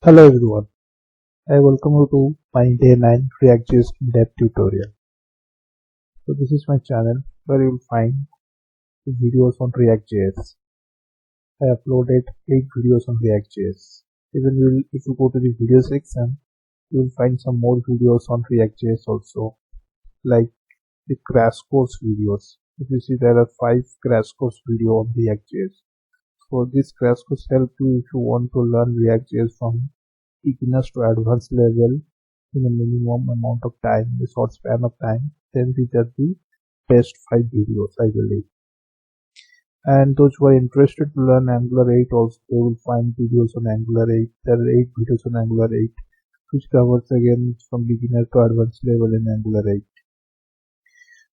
Hello everyone, I welcome you to my day 9 React.js in-depth tutorial. So this is my channel where you will find the videos on React.js. I uploaded 8 videos on React.js. If you go to the video section, you will find some more videos on React.js also, like the crash course videos. If you see, there are 5 crash course videos on React.js. So this crash course help you if you want to learn React.js from beginners to advanced level in a minimum amount of time, a short span of time. Then these are the best 5 videos, I believe. And those who are interested to learn Angular 8 also, they will find videos on Angular 8. There are 8 videos on Angular 8 which covers again from beginner to advanced level in Angular 8.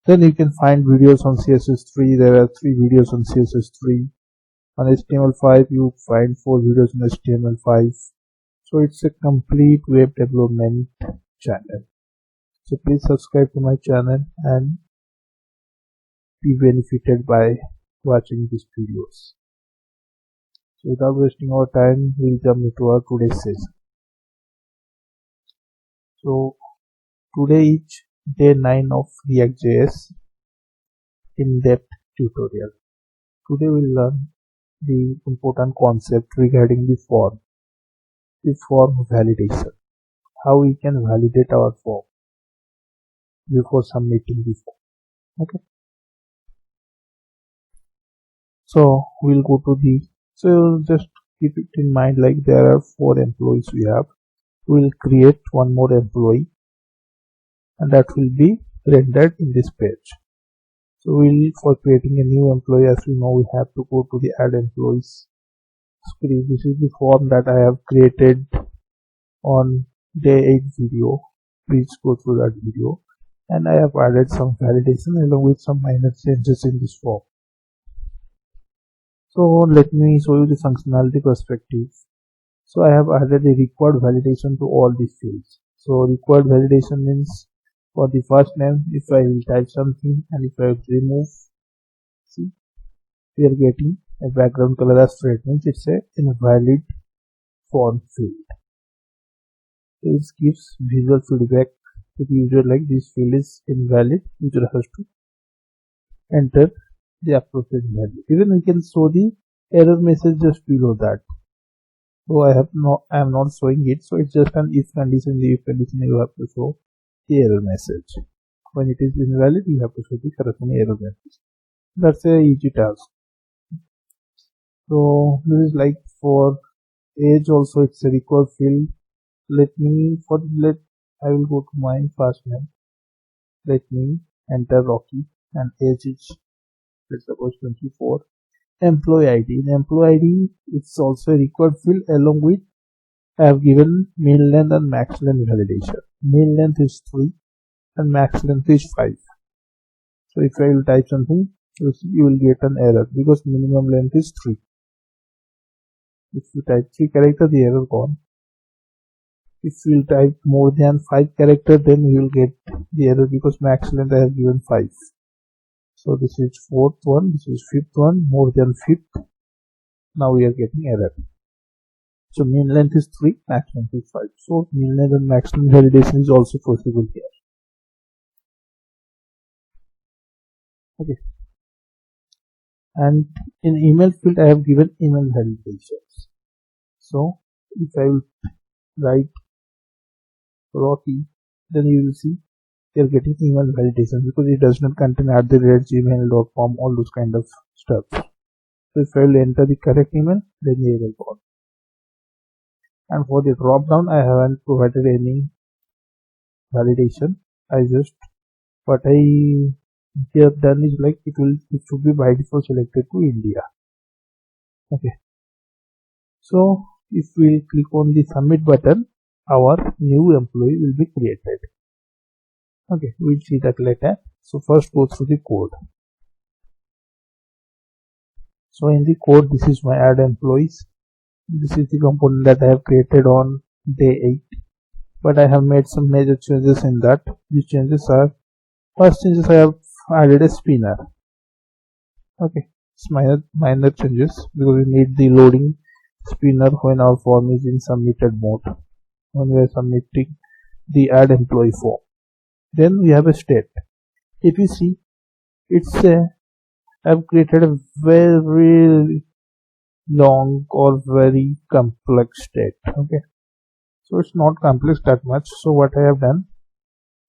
Then you can find videos on CSS3. There are 3 videos on CSS3. On HTML5 you find 4 videos on HTML5. So it's a complete web development channel. So please subscribe to my channel and be benefited by watching these videos. So without wasting our time, we'll jump into our today's session. So today is day 9 of React.js in-depth tutorial. Today we'll learn the important concept regarding the form validation. How we can validate our form before submitting the form. Okay. So we'll go to so just keep it in mind, like there are 4 employees we have. We'll create one more employee and that will be rendered in this page. So for creating a new employee, as we know, we have to go to the add employees screen. This is the form that I have created on day 8 video. Please go through that video, and I have added some validation along with some minor changes in this form. So let me show you the functionality perspective. So I have added a required validation to all these fields. So required validation means for the first name, if I will type something and if I will remove, see, we are getting a background color as red, means it's a invalid font field. This gives visual feedback to the user like this field is invalid. User has to enter the appropriate value. Even we can show the error message just below that. So I am not showing it. So it's just an if condition. The if condition you have to show the error message. When it is invalid, you have to show the corresponding error message. That's a easy task. So this is like for age also, it's a required field. I will go to my first name. Let me enter Rocky and age is, let's suppose 24. Employee ID. In employee ID, it's also a required field along with I have given min length and max length validation. Min length is 3 and max length is 5. So if I will type something, you will get an error because minimum length is 3. If you type 3 characters, the error gone. If you type more than 5 characters, then you will get the error because max length I have given 5. So this is 4th one, this is 5th one, more than 5th. Now we are getting error. So min length is 3, max length is 5. So min length and max length validation is also possible here. Okay. And in email field, I have given email validations. So if I will write Rocky, then you will see you are getting email validation because it does not contain @gmail.com, all those kind of stuff. So if I will enter the correct email, then the error gone. And for the drop down, I haven't provided any validation. What I have done is like it should be by default selected to India. Okay. So if we click on the submit button, our new employee will be created. Okay, we'll see that later. So first go through the code. So in the code, this is my add employees. This is the component that I have created on day 8. But I have made some major changes in that. These changes are, first changes I have added a spinner. Okay, it's minor changes because we need the loading spinner when our form is in submitted mode, when we are submitting the add employee form. Then we have a state. If you see, it's a I've created a very long or very complex state. Okay, so it's not complex that much. So what I have done,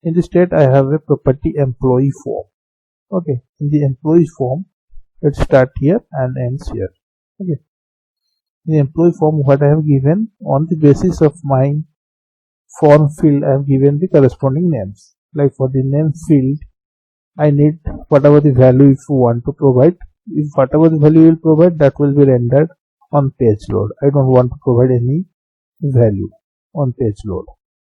in the state I have a property employee form. Okay, in the employee form, let's start here and ends here. Okay, in the employee form, what I have given, on the basis of my form field, I have given the corresponding names. Like for the name field, I need whatever the value if you want to provide. If whatever the value you will provide, that will be rendered on page load. I don't want to provide any value on page load.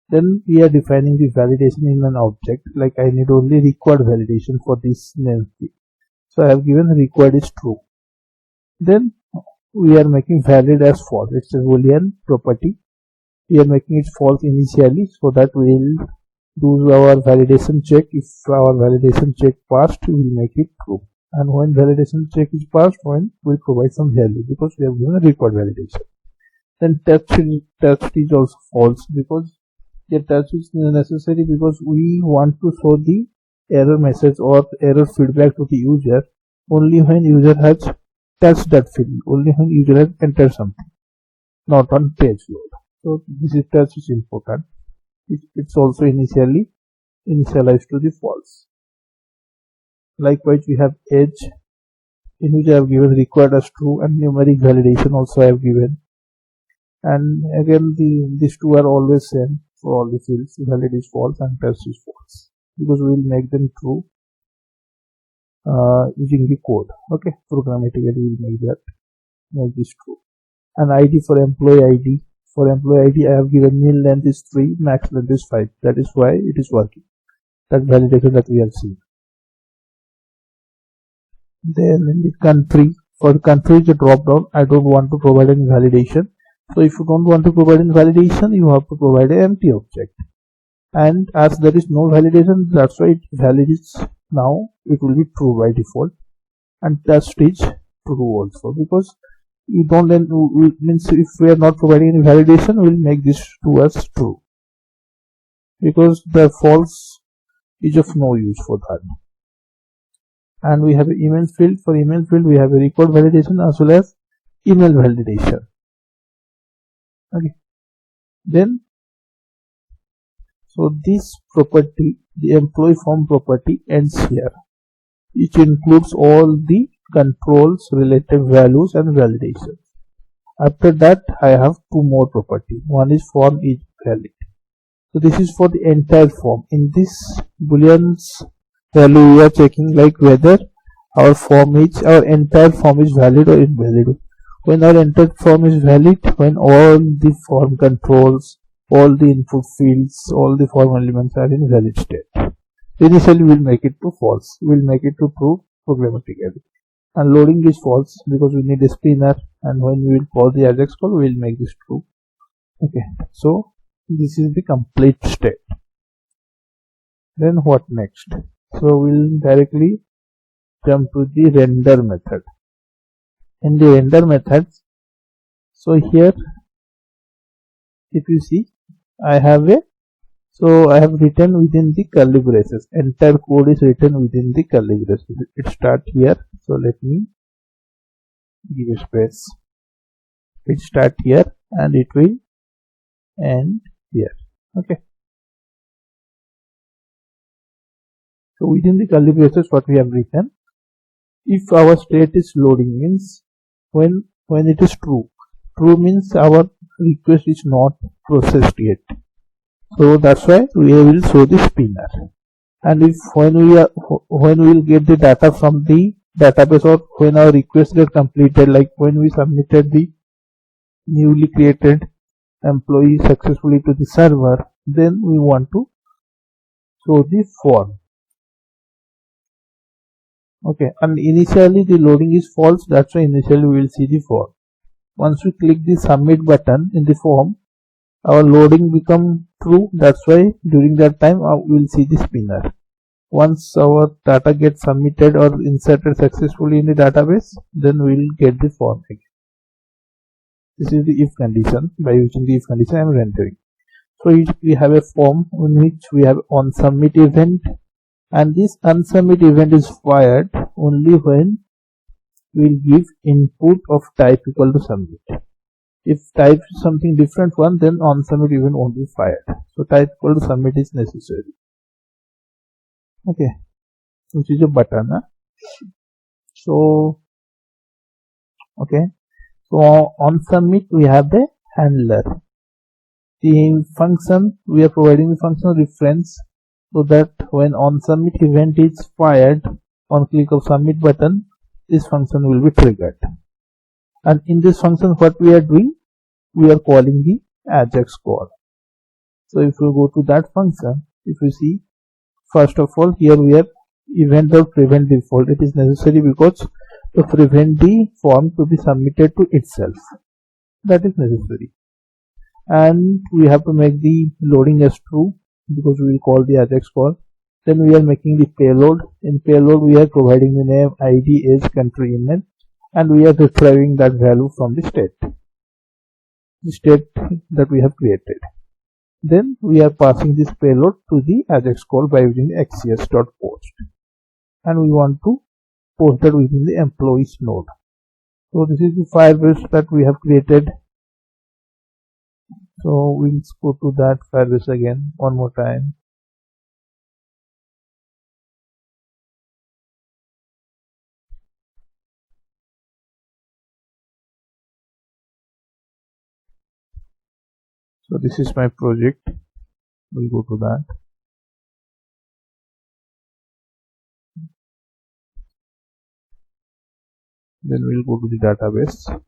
Then we are defining the validation in an object. Like I need only required validation for this name field. So I have given required is true. Then we are making valid as false. It's a Boolean property. We are making it false initially so that we will do our validation check. If our validation check passed, we will make it true. And when validation check is passed, when we'll provide some value because we have given a required validation. Then text is also false because the text is necessary because we want to show the error message or error feedback to the user only when user has touched that field, only when user has entered something, not on page load. So this is text is important. It's also initialized to the false. Likewise, we have edge, in which I have given required as true, and numeric validation also I have given. And again, these two are always same for all the fields. Valid is false and test is false because we will make them true using the code. Okay, programmatically we will make this true. And ID for employee ID. For employee ID, I have given min length is 3, max length is 5. That is why it is working. That validation that we have seen. Then in the country, for the country is a drop down. I don't want to provide any validation. So if you don't want to provide any validation, you have to provide an empty object. And as there is no validation, that's why it validates now. It will be true by default. And test is true also because you don't then means if we are not providing any validation, we'll make this to us true because the false is of no use for that. And we have an email field. For email field, we have a record validation as well as email validation. Okay. Then, so this property, the employee form property, ends here. It includes all the controls, related values, and validation. After that, I have two more properties. One is form is valid. So this is for the entire form. In this Boolean's value, we are checking like whether our entire form is valid or invalid. When our entire form is valid, when all the form controls, all the input fields, all the form elements are in valid state. Initially, we'll make it to false. We'll make it to true programmatically. And loading is false because we need a spinner, and when we will call the Ajax call, we will make this true. Okay, so this is the complete state. Then what next? So we'll directly jump to the render method. In the render method, so here if you see, I have written within the curly braces. Entire code is written within the curly braces. It starts here. So let me give a space. It starts here and it will end here. Okay. So within the curly braces, what we have written, if our state is loading, means when it is true. True means our request is not processed yet. So that's why we will show the spinner. And if when we will get the data from the database, or when our request get completed, like when we submitted the newly created employee successfully to the server, then we want to show the form. Okay, and initially the loading is false, that's why initially we will see the form. Once we click the submit button in the form, our loading become true, that's why during that time we will see the spinner. Once our data gets submitted or inserted successfully in the database, then we will get the form again. This is the if condition. By using the if condition I am rendering. So we have a form in which we have onSubmit event, and this onSubmit event is fired only when we'll give input of type equal to submit. If type is something different one, then onSubmit event won't be fired. So type equal to submit is necessary. Okay, which is a button. So okay, so on submit we have the handler. The function, we are providing the function reference, so that when onSubmit event is fired on click of submit button, this function will be triggered. And in this function what we are doing, we are calling the AJAX call. So if we go to that function, if you see, first of all here we have event or prevent default. It is necessary because to prevent the form to be submitted to itself, that is necessary. And we have to make the loading as true because we will call the AJAX call. Then we are making the payload. In payload we are providing the name, ID, age, country, email, and we are retrieving that value from the state that we have created. Then we are passing this payload to the AJAX call by using the xcs.post, and we want to post that within the employees node. So this is the Firebase that we have created. So we'll go to that Firebase again one more time. So this is my project. We'll go to that. Then we'll go to the database.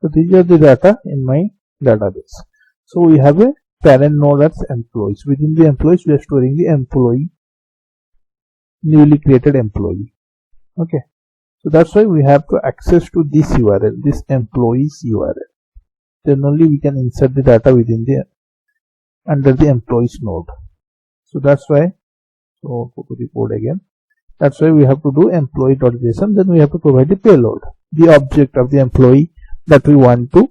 So these are the data in my database. So we have a parent node as employees. Within the employees we are storing the employee, newly created employee. Okay, so that's why we have to access to this URL, this employees URL. Then only we can insert the data within the under the employees node. So that's why, so go to the code again. That's why we have to do employee.json. Then we have to provide the payload, the object of the employee that we want to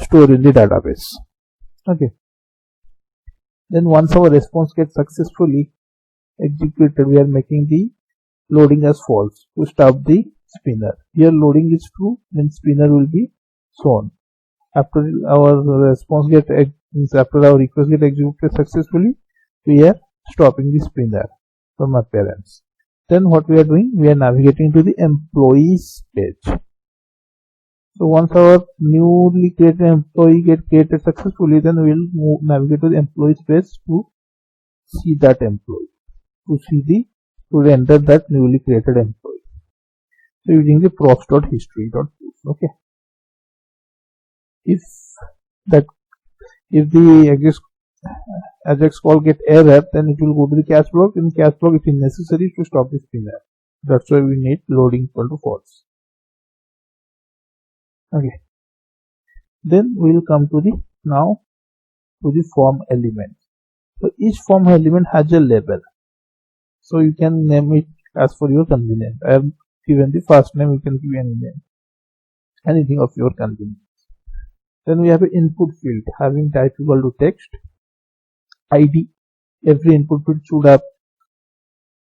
store in the database. Okay. Then once our response gets successfully executed, we are making the loading as false to stop the spinner. Here loading is true, then spinner will be shown. After our response after our request get executed successfully, we are stopping the spinner from appearance. Then what we are doing, we are navigating to the employees page. So once our newly created employee get created successfully, then we will navigate to the employees page to see that employee, to render that newly created employee. So using the props.history.post. Okay. If the AJAX call get error, then it will go to the catch block. In catch block, it is necessary to stop the spinner. That's why we need loading equal to false. Okay. Then we will come to the form element. So each form element has a label. So you can name it as for your convenience. I have given the first name, you can give any name, anything of your convenience. Then we have an input field having type equal to text, ID. Every input field should have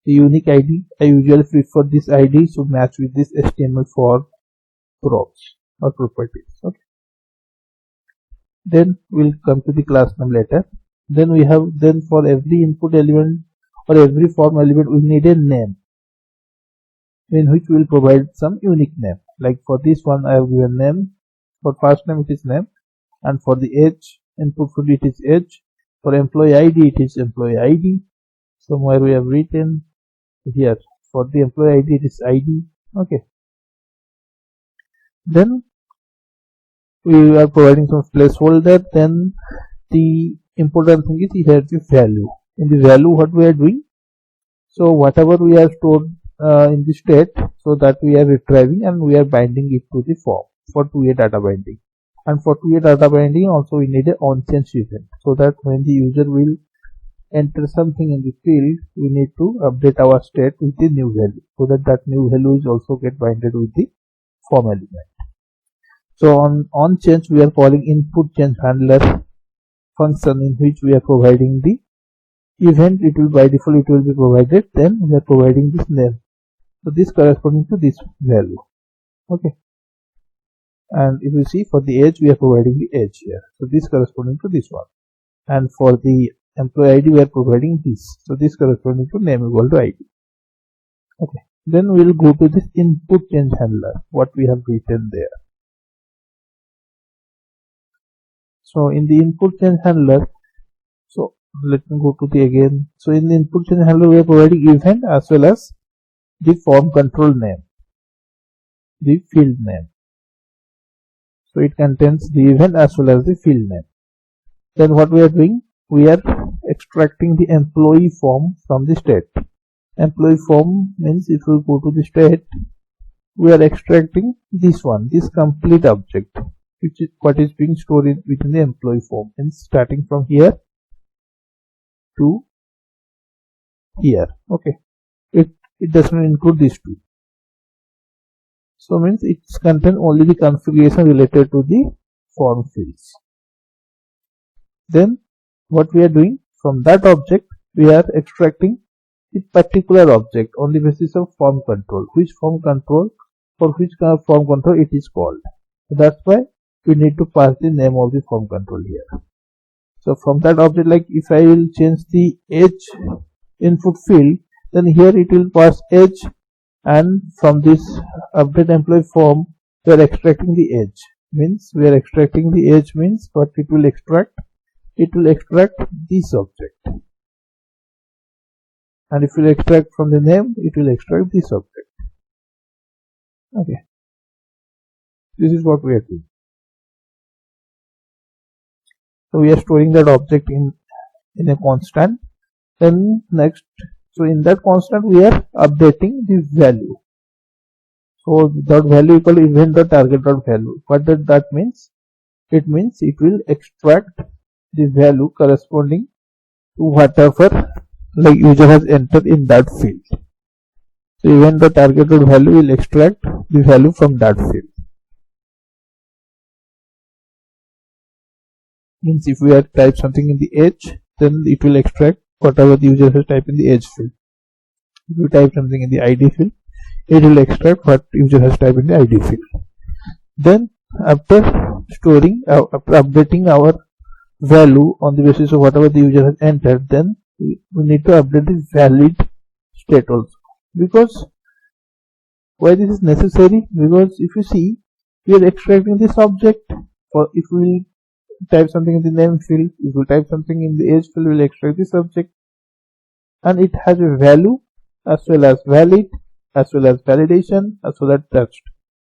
a unique ID. I usually prefer this ID to match with this HTML for props or properties. Okay. Then we'll come to the class name later. Then we have for every input element or every form element we need a name, in which we will provide some unique name. Like for this one I have given name. For first name it is name, and for the age input field it is age. For employee ID it is employee ID. Somewhere we have written here for the employee ID it is ID. Okay. Then we are providing some placeholder. Then the important thing is here the value. In the value what we are doing, so whatever we have stored in the state, so that we are retrieving and we are binding it to the form for 2A data binding. And for to a data binding also we need a onChange event, so that when the user will enter something in the field, we need to update our state with the new value, so that that new value is also get binded with the form element. So on change we are calling input change handler function, in which we are providing the event. It will by default it will be provided, then we are providing this name, so this corresponding to this value. Okay, and if you see for the age we are providing the age here, so this corresponding to this one. And for the employee ID we are providing this, so this corresponding to name equal to ID. Okay, then we will go to this input change handler, what we have written there. So in the input change handler, so let me go to the again. So in the input change handler we are providing event as well as the form control name, the field name. So it contains the event as well as the field name. Then what we are doing, we are extracting the employee form from the state. Employee form means if we go to the state, we are extracting this one, this complete object, which is what is being stored within the employee form, and starting from here to here. Okay, it does not include these two. So means it's contain only the configuration related to the form fields. Then what we are doing, from that object we are extracting the particular object on the basis of form control, which form control, for which kind of form control it is called. So that's why we need to pass the name of the form control here. So from that object, like if I will change the age input field, then here it will pass age, and from this update employee form we are extracting the age. Means we are extracting the age means what it will extract? It will extract this object. And if you extract from the name, it will extract this object. Okay, this is what we are doing. So we are storing that object in a constant. Then next, so in that constant we are updating the value. So that value equal to event.target.value. What does that means? It means it will extract the value corresponding to whatever like user has entered in that field. So event.target.value will extract the value from that field. Means if we have typed something in the age, then it will extract whatever the user has typed in the age field. If you type something in the ID field, it will extract what user has typed in the ID field. Then after storing, after updating our value on the basis of whatever the user has entered, then we need to update the valid state also. Because why this is necessary? Because if you see, we are extracting this object. For if we type something in the name field, if we type something in the age field, we will extract this object, and it has a value as well as valid, as well as validation, as well as text.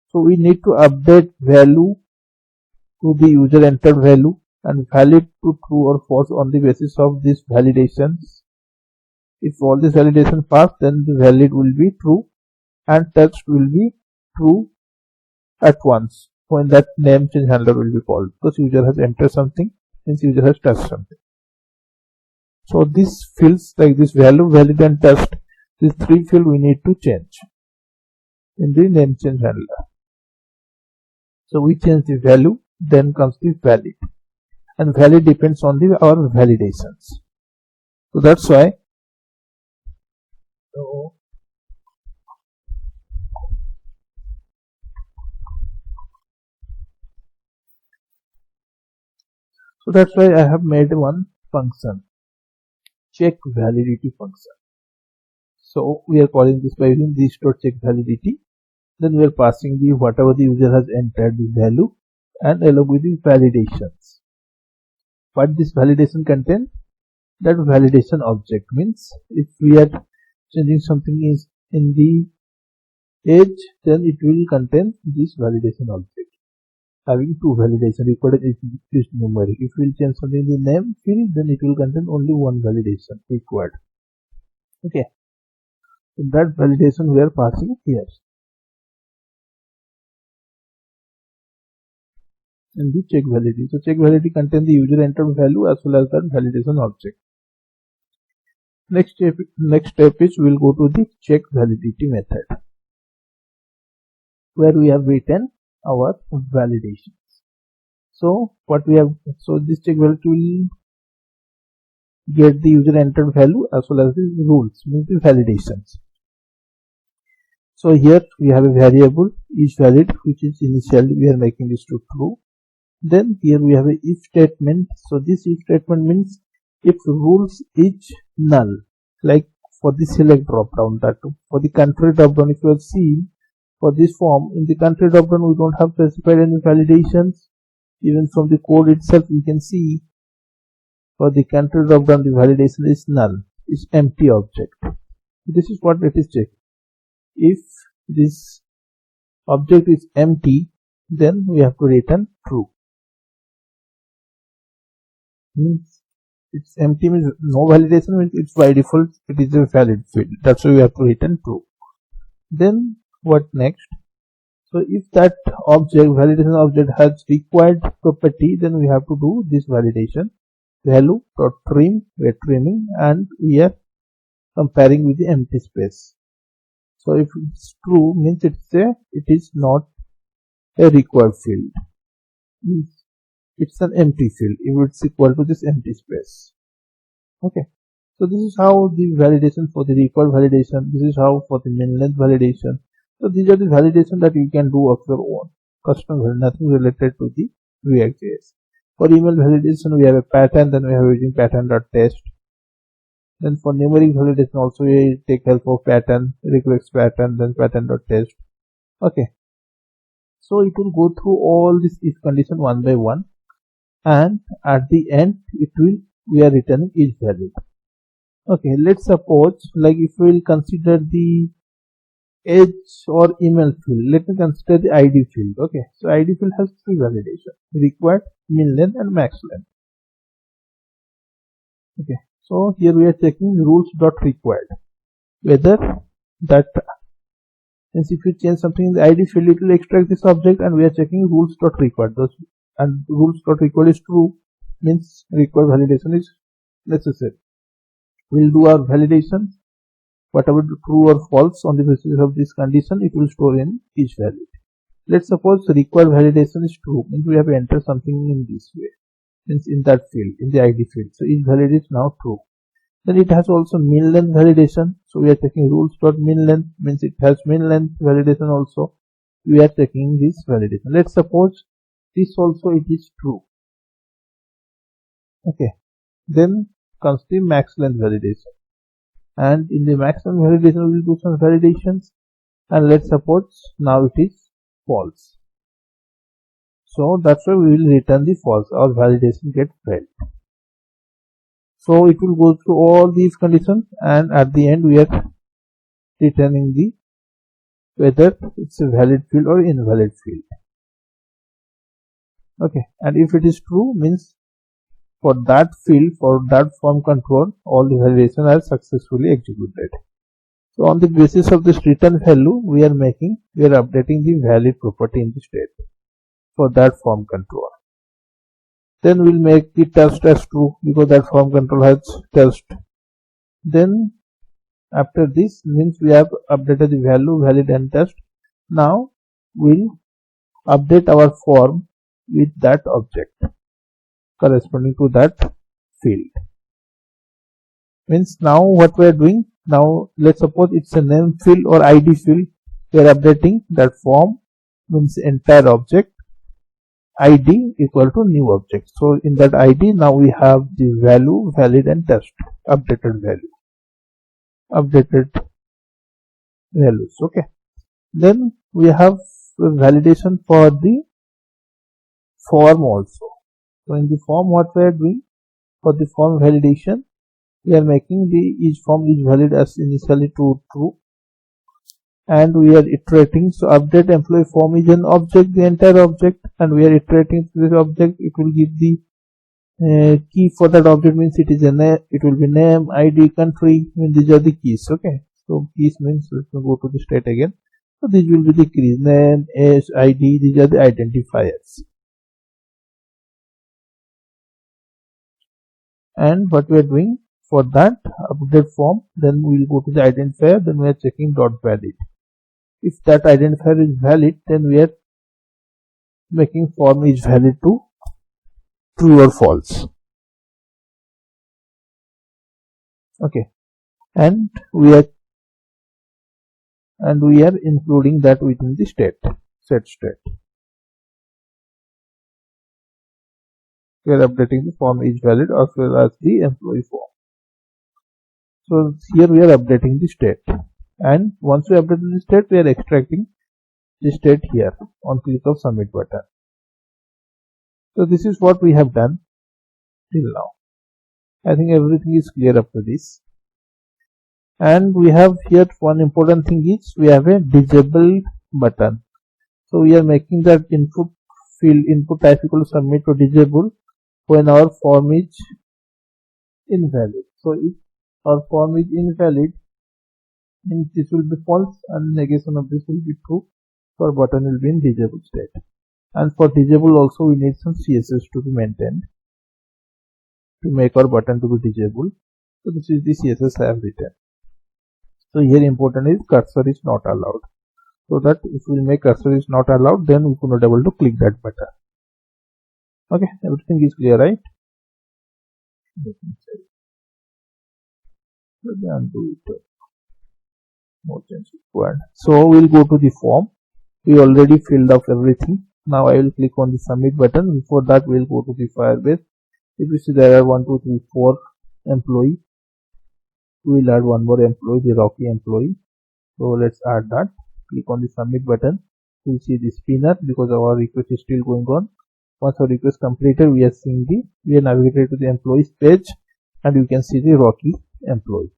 So we need to update value to the user entered value and valid to true or false on the basis of these validations. If all these validations pass, then the valid will be true and text will be true at once. When that name change handler will be called, because user has entered something, means user has touched something. So these fields like this value, valid and text, these three fields we need to change in the name change handler. So we change the value, then comes the valid, and valid depends on our validations. So that's why I have made one function, check validity function. So we are calling this by using this dot check validity. Then we are passing the whatever the user has entered the value and along with the validations. What this validation contains? That validation object means if we are changing something is in the age, then it will contain this validation object having two validation recorded is numeric. If we will change something in the name field, then it will contain only one validation required. Okay, so that validation we are passing here. in the check validity. So check validity contains the user entered value as well as that validation object. Next step is we'll go to the check validity method, where we have written our validations. So what we have, so this check validity will get the user entered value as well as the rules, means the validations. So here we have a variable is valid, which is initially we are making this to true. Then here we have a if statement. So this if statement means if rules is null, like for the select drop down, that for the country drop down, if you have seen for this form, in the country drop down we don't have specified any validations. Even from the code itself we can see for the country drop down the validation is null, is empty object. This is what it is checking. If this object is empty, then we have to return true. Means it's empty means no validation, means it's by default it is a valid field. That's why we have to return true. Then what next? So if that object, validation object, has required property, then we have to do this validation value dot trim, we are trimming, and we are comparing with the empty space. So if it's true, means it is not a required field, means it's an empty field if it's equal to this empty space. Okay, so this is how the validation for the required validation, this is how for the min length validation. So these are the validation that you can do of your own custom, nothing related to the React.js. For email validation we have a pattern, then we have using pattern.test. Then for numeric validation also we take help of pattern, request pattern, then pattern.test. Okay, so it will go through all this if condition one by one, and at the end we are returning is valid. Okay, let's suppose like if we will consider the age or email field, let me consider the ID field. Okay, so ID field has three validations: required, min length, and max length. Okay, so here we are checking rules.required, whether that means if you change something in the ID field it will extract this object, and we are checking rules.required. And rules.required is true, means required validation is necessary. We'll do our validations, whatever true or false on the basis of this condition it will store in each valid. Let's suppose required validation is true, means we have entered something in this way, means in that field, in the ID field. So each valid is now true. Then it has also min length validation. So we are checking rules.min length, means it has min length validation also. We are checking this validation. Let's suppose this also it is true. Okay, then comes the max length validation, and in the max length validation we will do some validations, and let's suppose now it is false. So that's why we will return the false, our validation gets failed. So it will go through all these conditions, and at the end we are returning the whether it's a valid field or invalid field. Okay, and if it is true, means for that field, for that form control, all the validation are successfully executed. So on the basis of this return value, we are updating the valid property in the state for that form control. Then we'll make the test as true because that form control has test. Then after this means we have updated the value valid and test. Now we'll update our form with that object corresponding to that field. Means now what we are doing, now let's suppose it's a name field or ID field, we are updating that form, means entire object ID equal to new object. So in that ID now we have the value valid and test, updated values. Okay, then we have validation for the form also. So in the form what we are doing, for the form validation we are making each form is valid as initially to true, and we are iterating. So update employee form is an object, the entire object, and we are iterating this object. It will give the key for that object, means it is a name, it will be name, ID, country, and these are the keys. Okay, so keys means let me go to the state again. So these will be the keys, name, age, ID, these are the identifiers. and what we are doing for that update form, then we will go to the identifier, then we are checking dot valid. If that identifier is valid, then we are making form is valid to true or false. Okay, and we are including that within the set state. We are updating the form is valid as well as the employee form. So here we are updating the state, and once we update the state, we are extracting the state here on click of submit button. So this is what we have done till now. I think everything is clear up to this. And we have here one important thing is we have a disable button. So we are making that input field input type equal to submit to disable when our form is invalid. So if our form is invalid, means this will be false and negation of this will be true. So our button will be in disable state. And for disable also we need some CSS to be maintained to make our button to be disabled. So this is the CSS I have written. So here important is cursor is not allowed. So that if we make cursor is not allowed, then we could not able to click that button. Okay, everything is clear, right? Let me say. Let me undo it. No change required. So we'll go to the form. We already filled up everything. Now I will click on the submit button. Before that, we'll go to the Firebase. If you see there are 1, 2, 3, 4 employee, we will add one more employee, the Rocky employee. So let's add that. Click on the submit button. You'll see the spinner because our request is still going on. Once our request completed, we are navigated to the employees page, and you can see the Rocky employee.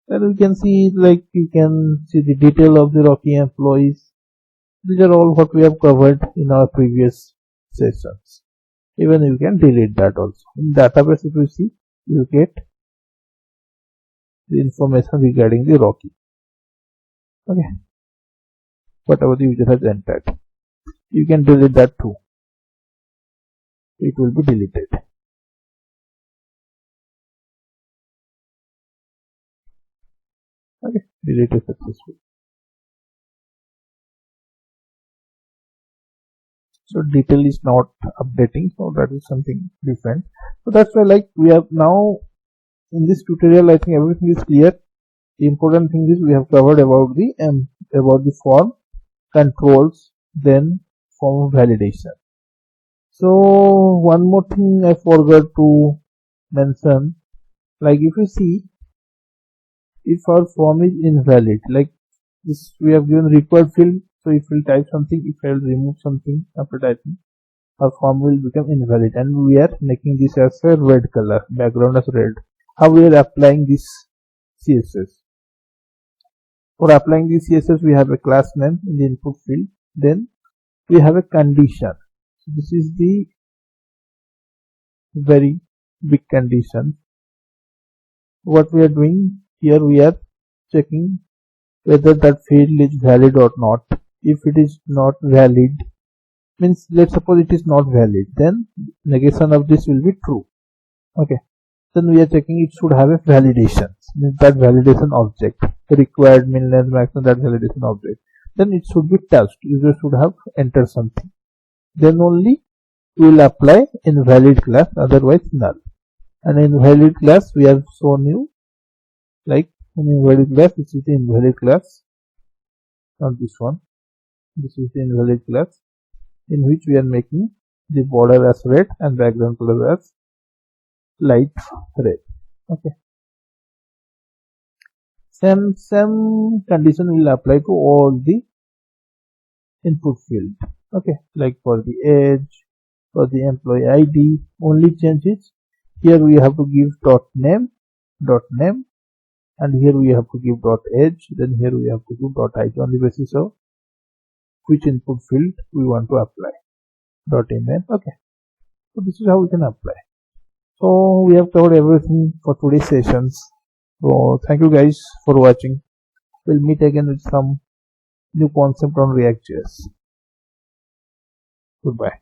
Then you can see the detail of the Rocky employees. These are all what we have covered in our previous sessions. Even you can delete that also. In database, if you see, you get the information regarding the Rocky. Okay, whatever the user has entered, you can delete that too. It will be deleted. Okay, deleted successfully. So detail is not updating, so that is something different. So that's why we have now in this tutorial, I think everything is clear. The important thing is we have covered about the form controls, then form validation. So one more thing I forgot to mention, if you see, if our form is invalid, like this we have given required field. So if we'll type something, if I will remove something after typing, our form will become invalid, and we are making this as a red color, background as red. How we are applying this CSS? For applying this CSS, we have a class name in the input field. Then we have a condition. So this is the very big condition. What we are doing here, we are checking whether that field is valid or not. If it is not valid, means let's suppose it is not valid, then negation of this will be true. Okay, then we are checking it should have a validation, means that validation object, the required min length maximum, that validation object, then it should be touched. User should have entered something, then only we will apply invalid class, otherwise null. And in invalid class we have shown you, in invalid class, this is the invalid class, not this one. This is the invalid class in which we are making the border as red and background color as light red. Okay, same condition will apply to all the input field. Okay, like for the age, for the employee ID, only change is here we have to give name, and here we have to give age, then here we have to give id on the basis of which input field we want to apply. Email. Okay, so this is how we can apply. So we have covered everything for today's sessions. So thank you guys for watching. We'll meet again with some new concept on React.js. Goodbye.